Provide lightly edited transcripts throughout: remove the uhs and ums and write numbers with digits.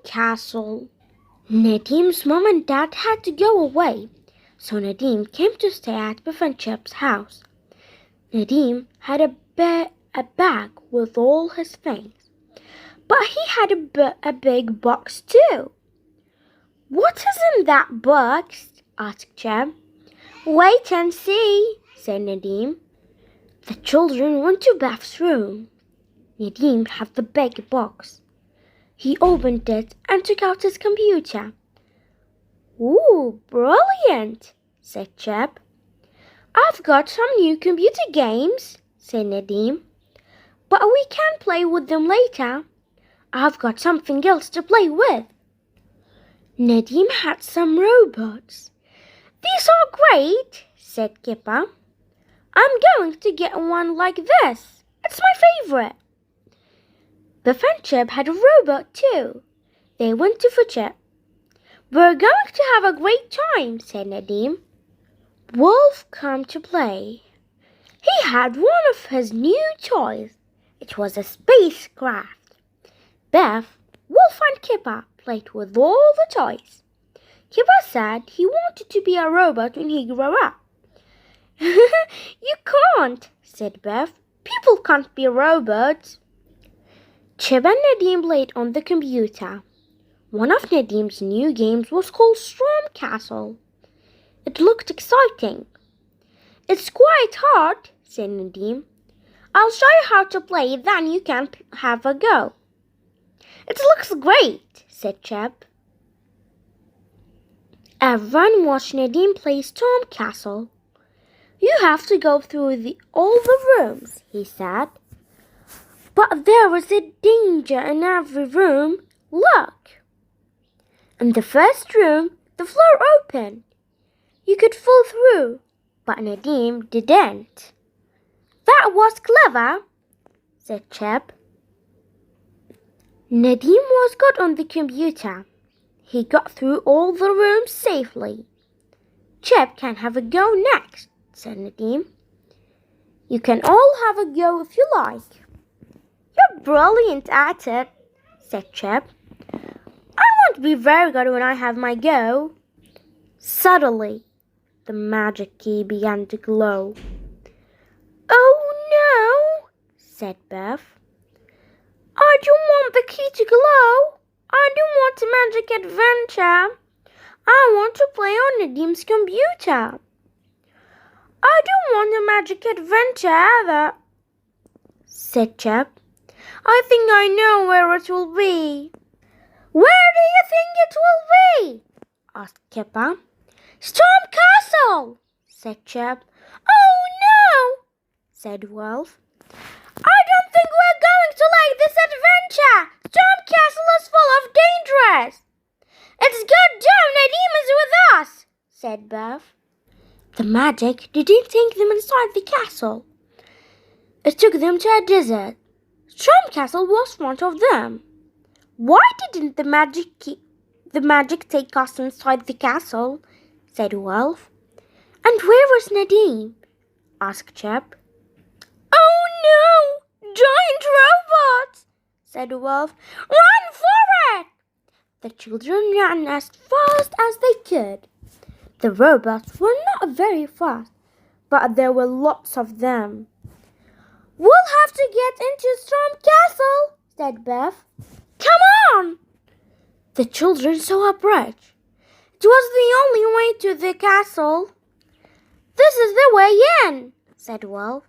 castle. Nadim's mom and dad had to go away, so Nadim came to stay at Biff and Chip's house. Nadim had a bag with all his things, but he had a big box too. "What is in that box?" asked Chip. "Wait and see," said Nadim. The children went to Biff's room. Nadim had the big box. He opened it and took out his computer. "Ooh, brilliant," said Chip. "I've got some new computer games," said Nadim. "But we can play with them later. I've got something else to play with." Nadim had some robots. "These are great," said Kipper. "I'm going to get one like this. It's my favorite." Biff and Chip had a robot too. They went to fetch it. "We're going to have a great time," said Nadim. Wolf came to play. He had one of his new toys. It was a spacecraft. Biff, Wolf and Kipper played with all the toys. Kipper said he wanted to be a robot when he grew up. "You can't," said Biff. "People can't be robots." Chip and Nadim played on the computer. One of Nadim's new games was called Storm Castle. It looked exciting. "It's quite hard," said Nadim. "I'll show you how to play, then you can have a go." "It looks great," said Chip. Everyone watched Nadim play Storm Castle. "You have to go through all the rooms," he said. "But there is a danger in every room. Look." In the first room, the floor opened. You could fall through, but Nadim didn't. "That was clever," said Chip. Nadim was good on the computer. He got through all the rooms safely. "Chip can have a go next," said Nadim. "You can all have a go if you like." "You're brilliant at it," said Chip. "I won't be very good when I have my go." Suddenly, the magic key began to glow. "Oh no," said Biff. "I don't want the key to glow. I don't want a magic adventure. I want to play on Nadim's computer." "I don't want a magic adventure either," said Chip. "I think I know where it will be." "Where do you think it will be?" asked Kipper. "Storm Castle," said Chip. "Oh no," said Wolf. "I don't think we're going to like this adventure. Storm Castle is full of dangers." "It's good job Nadim is with us," said Biff. The magic didn't take them inside the castle. It took them to a desert. Storm Castle was in front of them. "Why didn't the magic take us inside the castle?" said Wolf. "And where was Nadim?" asked Chip. "Oh no! Giant robots!" said Wolf. "Run for it!" The children ran as fast as they could. The robots were not very fast, but there were lots of them. "We'll have to get into Storm Castle," said Biff. "Come on!" The children saw a bridge. It was the only way to the castle. "This is the way in," said Wolf.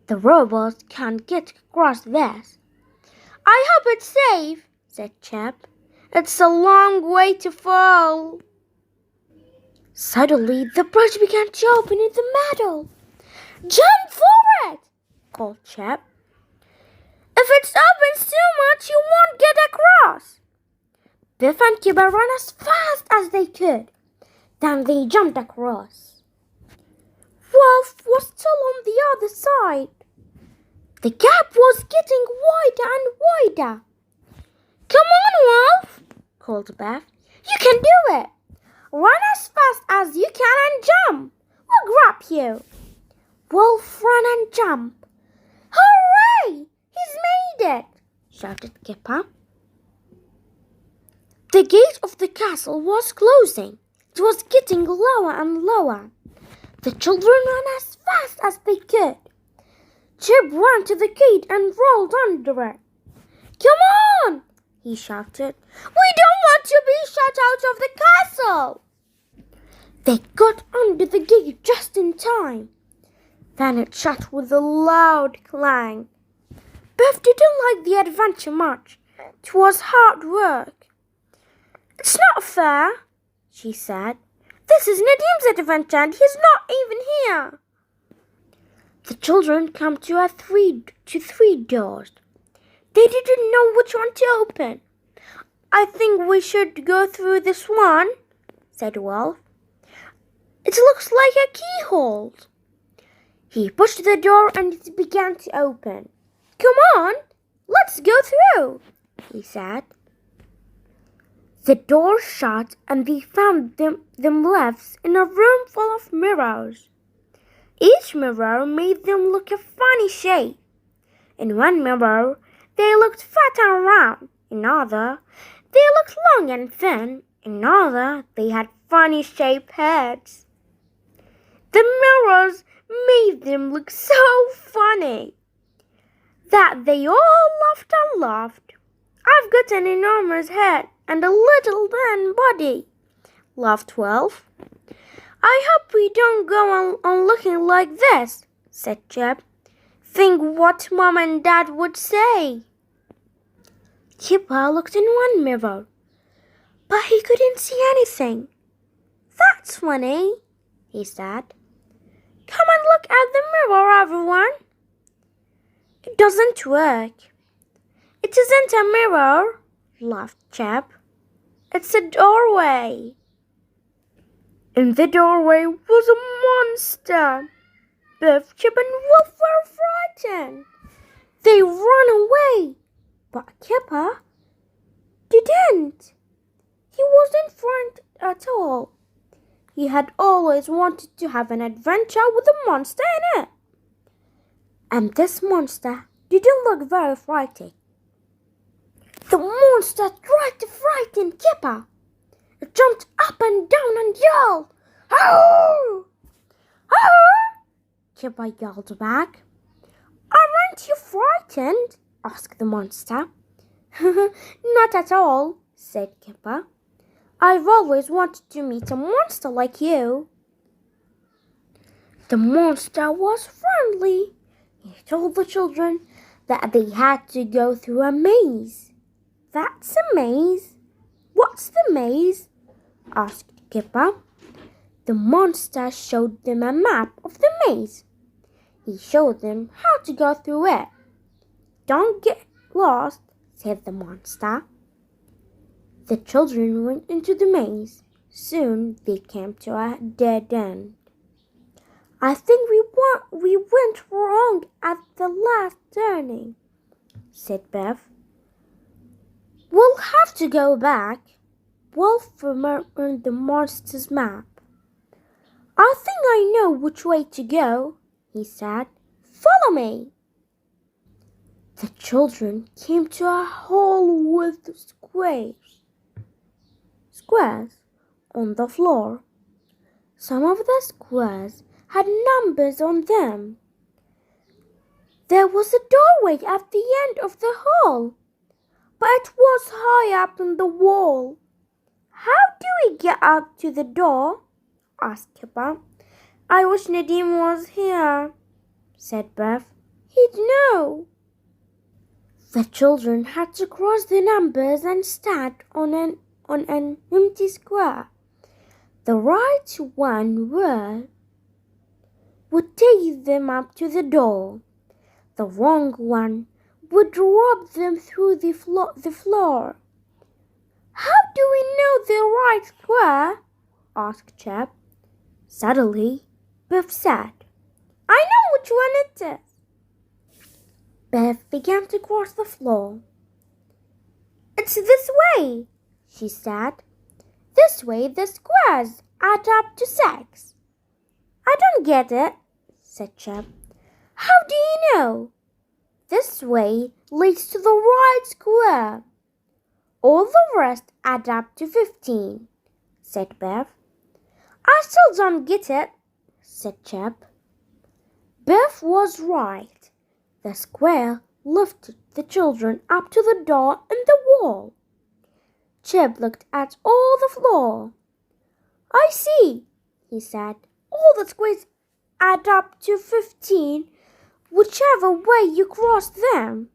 "The robots can't get across this." "I hope it's safe," said Chip. "It's a long way to fall." Suddenly, the bridge began to open in the middle. "Jump for it!" called Chip. "If it opens too much, you won't get across." Biff and Kipper ran as fast as they could. Then they jumped across. Wolf was still on the other side. The gap was getting wider and wider. "Come on, Wolf," called Biff. "You can do it. Run as fast as you can and jump. We'll grab you." Wolf ran and jumped. "Hooray! He's made it!" shouted Kipper. The gate of the castle was closing. It was getting lower and lower. The children ran as fast as they could. Chip ran to the gate and rolled under it. "Come on!" he shouted. "We don't want to be shut out of the castle!" They got under the gate just in time. Then it shut with a loud clang. Bev didn't like the adventure much. It was hard work. "It's not fair," she said. "This is Nadim's adventure and he's not even here." The children came to three doors. They didn't know which one to open. "I think we should go through this one," said Wolf. "It looks like a keyhole." He pushed the door and it began to open. "Come on, let's go through," he said. The door shut and they found themselves in a room full of mirrors. Each mirror made them look a funny shape. In one mirror, they looked fat and round. In another, they looked long and thin. In another, they had funny shaped heads. The mirrors made them look so funny that they all laughed and laughed. "I've got an enormous head and a little thin body," laughed Wolf. "I hope we don't go on looking like this," said Chip. "Think what Mom and Dad would say." Kipper looked in one mirror, but he couldn't see anything. "That's funny," he said. "Come and look at the mirror, everyone." "It doesn't work." "It isn't a mirror," laughed Chip. "It's a doorway." In the doorway was a monster. Biff, Chip, and Wolf were frightened. They ran away, but Kipper didn't. He wasn't frightened at all. He had always wanted to have an adventure with a monster in it. And this monster didn't look very frightening. The monster tried to frighten Kipper. It jumped up and down and yelled, "Howl! Howl!" Kipper yelled back. "Aren't you frightened?" asked the monster. "Not at all," said Kipper. "I've always wanted to meet a monster like you." The monster was friendly. He told the children that they had to go through a maze. "That's a maze. What's the maze?" asked Kipper. The monster showed them a map of the maze. He showed them how to go through it. "Don't get lost," said the monster. The children went into the maze. Soon they came to a dead end. "I think we went wrong at the last turning," said Bev. "We'll have to go back." Wolf remembered the monster's map. "I think I know which way to go," he said. "Follow me." The children came to a hole with squares on the floor. Some of the squares had numbers on them. There was a doorway at the end of the hall, but it was high up in the wall. "How do we get up to the door?" asked Kipper. "I wish Nadim was here," said Bev. "He'd know." The children had to cross the numbers and stand on an empty square. The right one would take them up to the door. The wrong one would drop them through the floor. "How do we know the right square?" asked Chip. Suddenly, Bev said, "I know which one it is." Bev began to cross the floor. "It's this way," she said. "This way the squares add up to 6. "I don't get it," said Chip. "How do you know?" "This way leads to the right square." All the rest add up to 15, said Bev. I still don't get it, said Chip. Bev was right. The square lifted the children up to the door in the wall. Chip looked at all the floor. I see, he said. All the squares add up to 15, whichever way you cross them.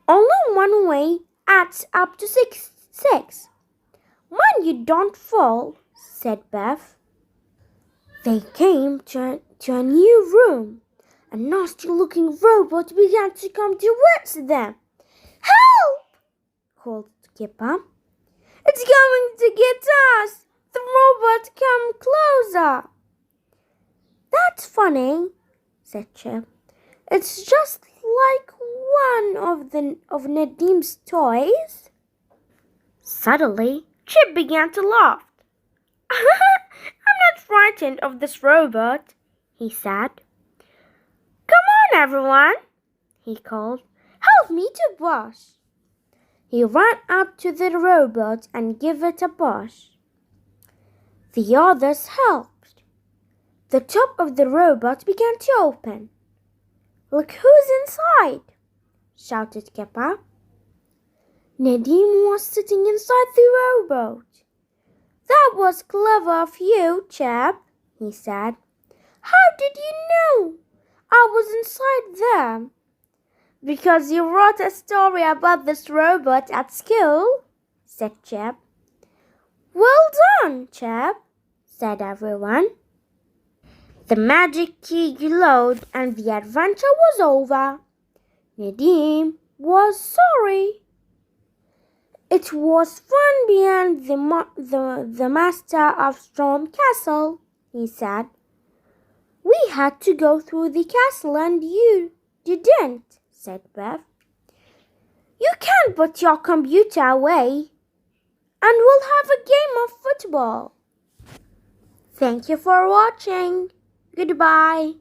Only one way adds up to six. Mind you don't fall, said Bev. They came to a new room. A nasty-looking robot began to come towards them. Help! called Kipper. It's going to get us! The robot come closer! That's funny, said Chip. It's just like one of Nadim's toys. Suddenly, Chip began to laugh. I'm not frightened of this robot, he said. Come on, everyone, he called. Help me to push. He ran up to the robot and gave it a push. The others helped. The top of the robot began to open. Look who's inside, shouted Kipper. Nadim was sitting inside the robot. That was clever of you, Chip, he said. How did you know I was inside there? Because you wrote a story about this robot at school, said Chip. Well done, Chip, said everyone. The magic key glowed and the adventure was over. Nadim was sorry. It was fun beyond the master of Storm Castle, he said. We had to go through the castle and you didn't, said Bev. You can't put your computer away. And we'll have a game of football. Thank you for watching. Goodbye.